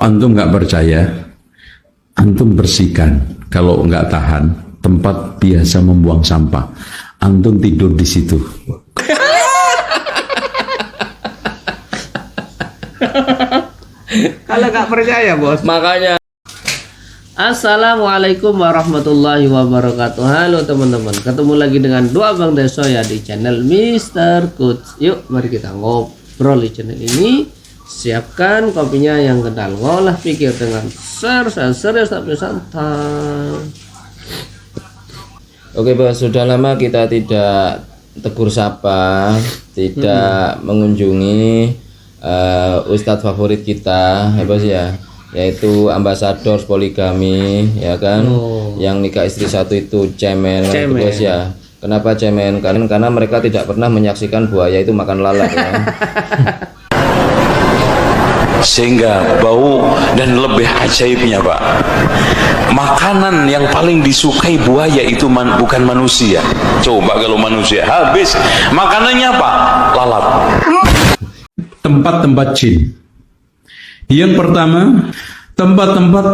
Antum nggak percaya, antum bersihkan. Kalau nggak tahan, tempat biasa membuang sampah, antum tidur di situ. Kalau nggak percaya bos. Makanya. Assalamualaikum warahmatullahi wabarakatuh. Halo teman-teman, ketemu lagi dengan Doa Bang Deso ya di channel Mr. Coach. Yuk mari kita ngobrol di channel ini. Siapkan kopinya yang kental, ngolah pikir dengan serius tapi santai. Oke bos, sudah lama kita tidak tegur sapa, tidak mengunjungi ustadz favorit kita ya bos ya, yaitu ambasador poligami ya kan, yang nikah istri satu itu cemen. Itu bos ya. Kenapa cemen? Karena mereka tidak pernah menyaksikan buaya itu makan lalat ya. Sehingga bau dan lebih ajaibnya Pak, makanan yang paling disukai buaya itu bukan manusia. Coba kalau manusia habis makanannya apa? Lalat. Tempat-tempat jin. Yang pertama, tempat-tempat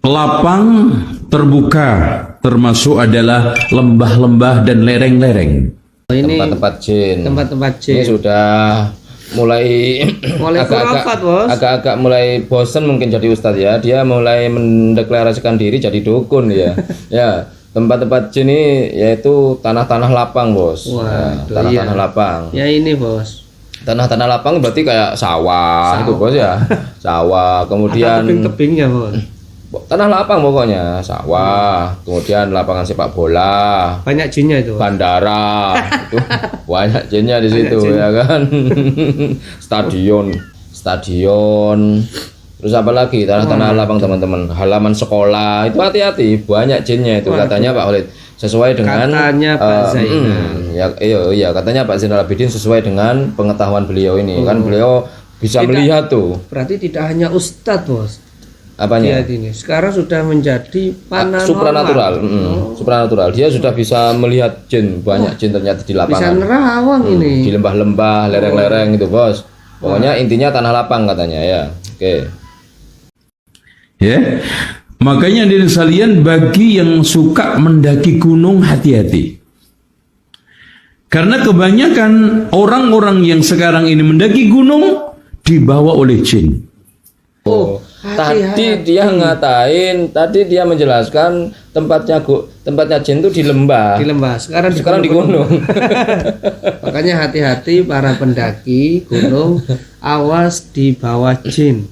lapang terbuka, termasuk adalah lembah-lembah dan lereng-lereng. Ini tempat-tempat jin. Ini sudah mulai agak-agak mulai bosan mungkin jadi ustadz ya. Dia mulai mendeklarasikan diri jadi dukun ya. Ya, tempat-tempat jin ini yaitu tanah-tanah lapang bos. Tanah-tanah lapang. Ya ini bos. Tanah-tanah lapang berarti kayak sawah itu bos ya. Sawah, kemudian tebing-tebingnya bos. Tanah lapang pokoknya, sawah, kemudian lapangan sepak bola, banyak jinnya itu, bandara, itu banyak jinnya di situ ya kan. stadion, terus apa lagi, tanah-tanah lapang teman-teman, halaman sekolah itu hati-hati, banyak jinnya itu. Katanya Pak Khalid sesuai dengan katanya Pak Zainal. Iya katanya Pak Zainal Abidin sesuai dengan pengetahuan beliau ini kan, beliau bisa melihat tuh. Berarti tidak hanya ustadz bos. Apanya? Ini sekarang sudah menjadi supranatural. Supranatural. Dia sudah bisa melihat jin, banyak jin ternyata di lapangan. Bisa nerawang ini. Di lembah-lembah, lereng-lereng gitu, bos. Pokoknya intinya tanah lapang katanya ya. Oke. Ya. Makanya dari sekalian, bagi yang suka mendaki gunung, hati-hati. Karena kebanyakan orang-orang yang sekarang ini mendaki gunung dibawa oleh jin. Tadi dia ngatain, tadi dia menjelaskan tempatnya jin itu di lembah. Di lembah. Sekarang di gunung. Makanya hati-hati para pendaki gunung, awas di bawah jin.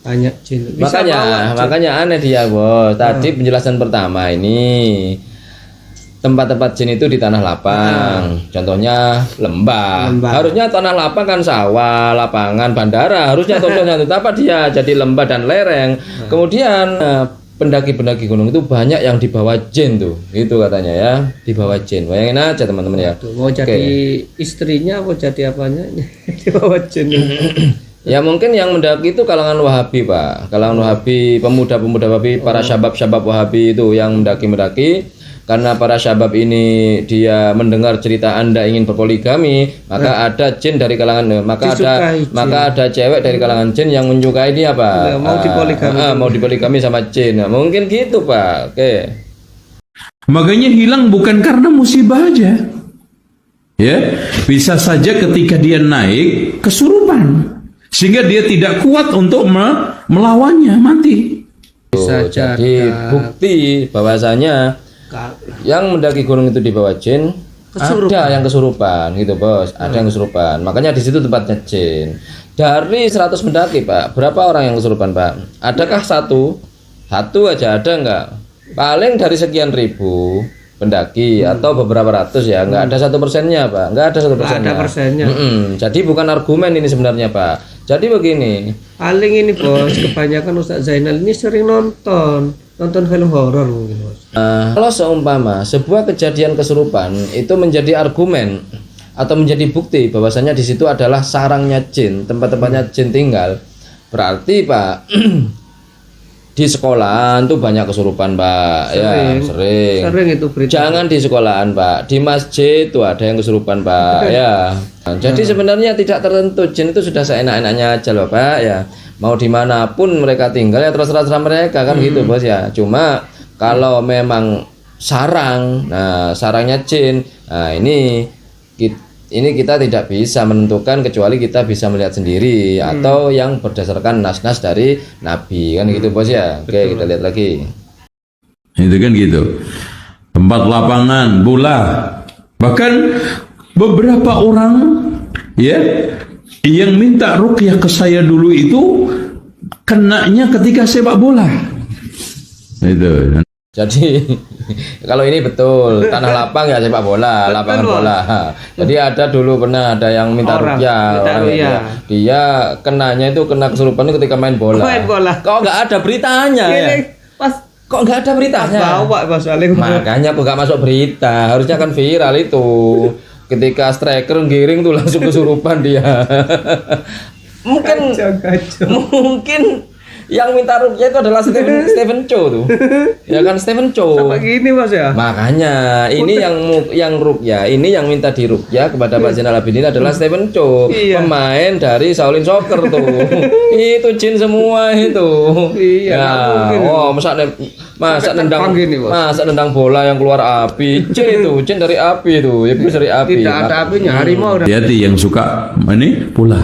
Banyak jin. Makanya aneh dia, bos. Tadi penjelasan pertama ini tempat-tempat jin itu di tanah lapang. Contohnya lembah. Harusnya tanah lapang kan sawah, lapangan, bandara. Harusnya contohnya itu, apa dia jadi lembah dan lereng. Kemudian pendaki-pendaki gunung itu banyak yang dibawa jin tuh. Itu katanya ya, dibawa jin. Bayangin aja teman-teman ya. Mau jadi istrinya, mau jadi apanya dibawa jin. Ya mungkin yang mendaki itu kalangan Wahabi Pak. Kalangan Wahabi, pemuda-pemuda Wahabi, para syabab-syabab Wahabi itu yang mendaki-mendaki. Karena para syabab ini dia mendengar cerita Anda ingin berpoligami, maka ada jin dari kalangan, maka ada cewek dari kalangan jin yang menyukai dia apa? Mau dipoligami sama jin. Nah, mungkin gitu Pak. Oke. Makanya hilang bukan karena musibah aja. Ya, bisa saja ketika dia naik kesurupan, sehingga dia tidak kuat untuk melawannya, mati. Jadi bukti bahwasanya yang mendaki gunung itu di bawah jin, ada yang kesurupan gitu bos, ada yang kesurupan. Makanya di situ tempatnya jin. Dari 100 pendaki Pak, berapa orang yang kesurupan Pak? Adakah satu aja, ada enggak? Paling dari sekian ribu pendaki atau beberapa ratus ya, enggak ada 1%-nya Pak, enggak ada 1%-nya. Jadi bukan argumen ini sebenarnya Pak. Jadi begini, paling ini bos, kebanyakan Ustadz Zainal ini sering nonton film horor mungkin bos. Kalau seumpama sebuah kejadian kesurupan itu menjadi argumen atau menjadi bukti bahwasanya di situ adalah sarangnya jin, tempat-tempatnya jin tinggal, berarti Pak di sekolahan tuh banyak kesurupan Pak. Sering itu berita. Jangan di sekolahan Pak, di masjid tuh ada yang kesurupan Pak. Ya. Jadi sebenarnya tidak tertentu, jin itu sudah seenak-enaknya aja loh Pak ya. mau dimanapun mereka tinggal ya terserah mereka kan gitu bos ya. Cuma kalau memang sarang, nah sarangnya jin, nah ini kita tidak bisa menentukan kecuali kita bisa melihat sendiri atau yang berdasarkan nas-nas dari Nabi kan gitu bos ya. Oke, kita lihat lagi. Itu kan gitu. Tempat lapangan bola. Bahkan beberapa orang ya yang minta ruqyah ke saya dulu itu kenanya ketika sepak bola. Itu. Jadi kalau ini betul tanah lapang ya sepak bola, lapangan bola. Jadi ada dulu pernah ada yang minta ruqyah, dia kenanya itu kena kesurupan itu ketika main bola. Kok nggak ada beritanya ya? Kok nggak ada beritanya? Makanya kok nggak masuk berita, harusnya kan viral itu. Ketika striker giring tuh langsung kesurupan dia. Mungkin yang minta ruqyah itu adalah Stephen Chow tuh. Ya kan Stephen Chow. Sama gini Mas ya. Makanya ini yang ruqyah, ini yang minta diruqyah kepada Pak Zainal Abidin adalah Stephen Chow, pemain dari Shaolin Soccer tuh. Itu jin semua itu. Iya. Ya, masa nendang bola yang keluar api. Jin dari api itu. Ya dari api. Tidak ada apinya, harimau. Hati-hati yang suka ini bola.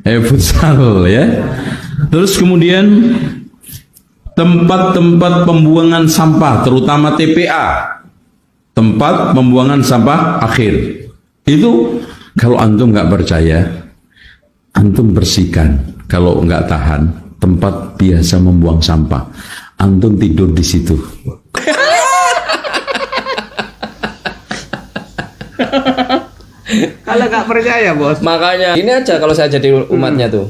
Futsal ya. Terus kemudian tempat-tempat pembuangan sampah terutama TPA, tempat pembuangan sampah akhir itu kalau antum nggak percaya antum bersihkan. Kalau nggak tahan tempat biasa membuang sampah antum tidur di situ. Kalau nggak percaya bos. Makanya ini aja kalau saya jadi umatnya tuh.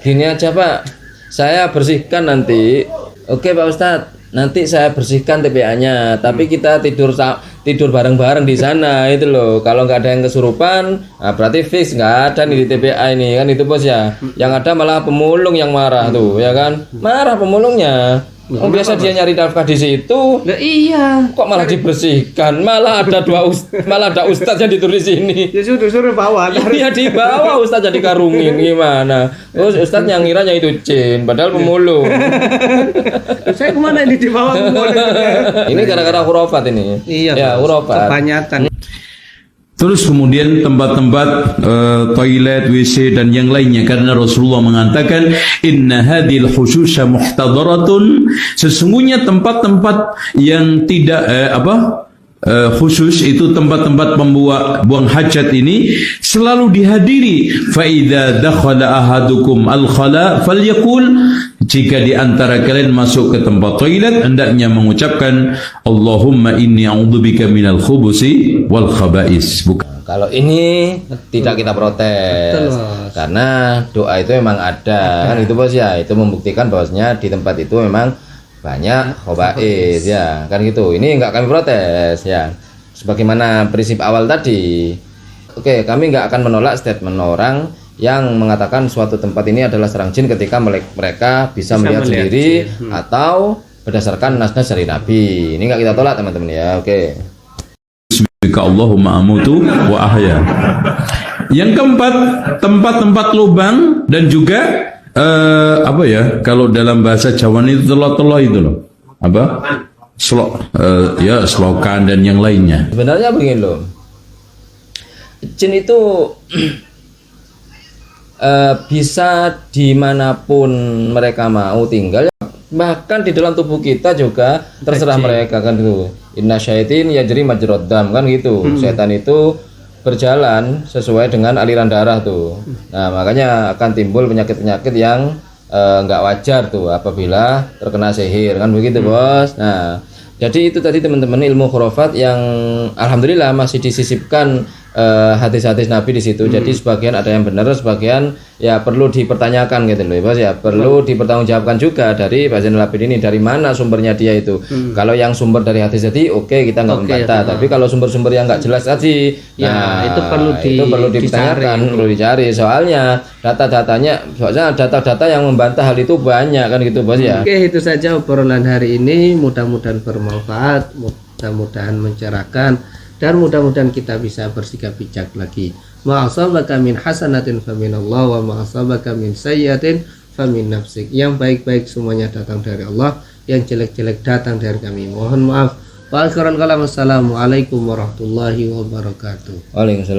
Gini aja Pak, saya bersihkan nanti. Oke Pak Ustadz, nanti saya bersihkan TPA-nya. Tapi kita tidur bareng-bareng di sana itu loh. Kalau nggak ada yang kesurupan, nah berarti fix nggak ada nih di TPA ini kan itu bos ya. Yang ada malah pemulung yang marah tuh ya kan. Marah pemulungnya. Biasa dia nyari nafkah di situ. Nah, iya. Kok malah dibersihkan? Malah ada malah ada ustadz yang ditulis sini. Ya suruh bawa. Iya di bawah ustadz jadi karungin gimana? Terus ustadz yang ngiranya itu jin, padahal pemulung. Saya kemana ini di bawah pemulung? Ini gara-gara hurufat ini. Iya. Ya hurufat. Kebanyakan. Terus kemudian tempat-tempat toilet, WC dan yang lainnya karena Rasulullah mengatakan inna hadhil khususya muhtadaratun, sesungguhnya tempat-tempat yang tidak khusus itu tempat-tempat buang hajat ini selalu dihadiri. Fa idza dakhala ahadukum al-khala falyaqul, jika di antara kalian masuk ke tempat toilet hendaknya mengucapkan Allahumma inni a'udzubika minal khubusi wal khaba'is. Kalau ini tidak kita protes. Betul, karena doa itu memang ada kan itu bos ya. Itu membuktikan bahwasanya di tempat itu memang banyak khaba'is ya kan gitu. Ini enggak kami protes ya. Sebagaimana prinsip awal tadi. Oke, kami enggak akan menolak statement orang yang mengatakan suatu tempat ini adalah sarang jin ketika mereka bisa melihat sendiri atau berdasarkan nas-nas dari Nabi. Ini enggak kita tolak teman-teman ya. Oke. Bismika Allahumma amutu wa ahya. Yang keempat, tempat-tempat lubang dan juga kalau dalam bahasa Jawa itu telo-telo itu loh. Selokan dan yang lainnya. Sebenarnya begini loh. Jin itu bisa dimanapun mereka mau tinggal, bahkan di dalam tubuh kita juga terserah mereka kan gitu. Inna syaitin yajri majrad dam kan gitu. Setan itu berjalan sesuai dengan aliran darah tuh. Nah makanya akan timbul penyakit-penyakit yang nggak wajar tuh apabila terkena sihir kan begitu bos. Nah jadi itu tadi teman-teman ilmu khurafat yang alhamdulillah masih disisipkan hadis-hadis Nabi di situ. Jadi sebagian ada yang benar, sebagian ya perlu dipertanyakan gitu loh, bos ya. Perlu dipertanggungjawabkan juga dari Pak Zainal Abidin ini dari mana sumbernya dia itu. Kalau yang sumber dari hadis tadi, oke, kita nggak membantah. Tapi kalau sumber-sumber yang nggak jelas tadi, ya itu perlu dipertanyakan, perlu dicari. Soalnya data-data yang membantah hal itu banyak kan gitu, bos ya. Oke, itu saja obrolan hari ini. Mudah-mudahan bermanfaat, mudah-mudahan mencerahkan. Dan mudah-mudahan kita bisa bersikap bijak lagi. Ma asabaka min hasanatin faminallah wa ma asabaka min sayyi'atin famin nafsik. Yang baik-baik semuanya datang dari Allah, yang jelek-jelek datang dari kami. Mohon maaf. Wa akhiran kalam. Assalamualaikum warahmatullahi wabarakatuh. Waalaikumsalam.